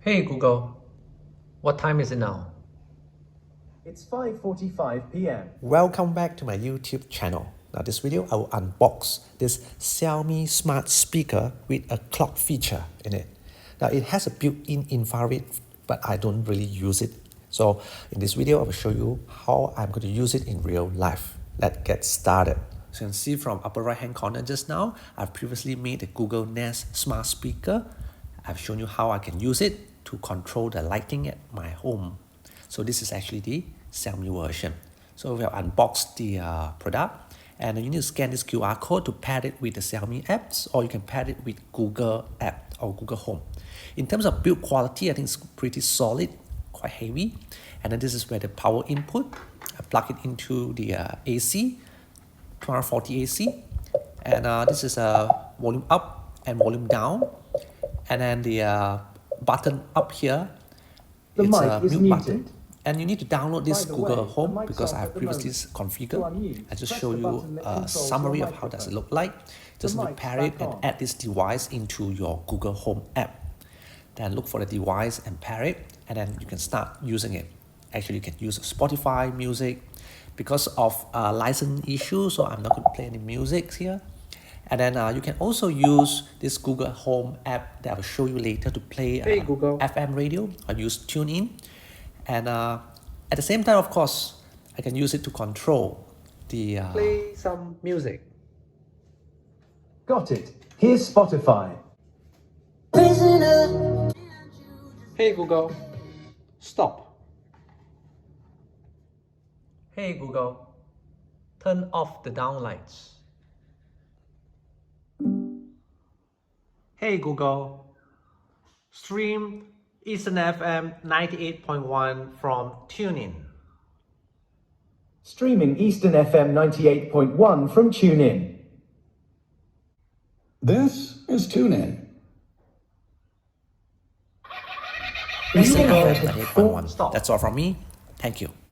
Hey Google, what time is it now? It's 5:45 p.m. Welcome back to my YouTube channel. Now this video I will unbox this Xiaomi Smart Speaker with a clock feature in it. Now it has a built-in infrared, but I don't really use it. So in this video I will show you how I'm going to use it in real life. Let's get started. So you can see from upper right hand corner just now, I've previously made the Google Nest Smart Speaker. I've shown you how I can use it to control the lighting at my home. So this is actually the Xiaomi version. So we have unboxed the product, and you need to scan this QR code to pair it with the Xiaomi apps, or you can pair it with Google app or Google Home. In terms of build quality, I think it's pretty solid, quite heavy. And then this is where the power input, I plug it into the AC, 240 AC. And this is a volume up and volume down. And then the button up here, it's a mute button. And you need to download this Google Home because I have previously configured. I just show you a summary of how does it look like. Just need to pair it and add this device into your Google Home app. Then look for the device and pair it, and then you can start using it. Actually, you can use Spotify music. Because of license issues, so I'm not going to play any music here. And then you can also use this Google Home app that I will show you later to play FM radio. I use Tunein. And at the same time, of course, I can use it to control the... Play some music. Got it. Here's Spotify. Hey Google, stop. Hey Google, turn off the downlights. Hey Google, stream Eastern FM 98.1 from Tunein. Streaming Eastern FM 98.1 from Tunein. This is Tunein. Eastern FM 98.1. Stop. That's all from me. Thank you.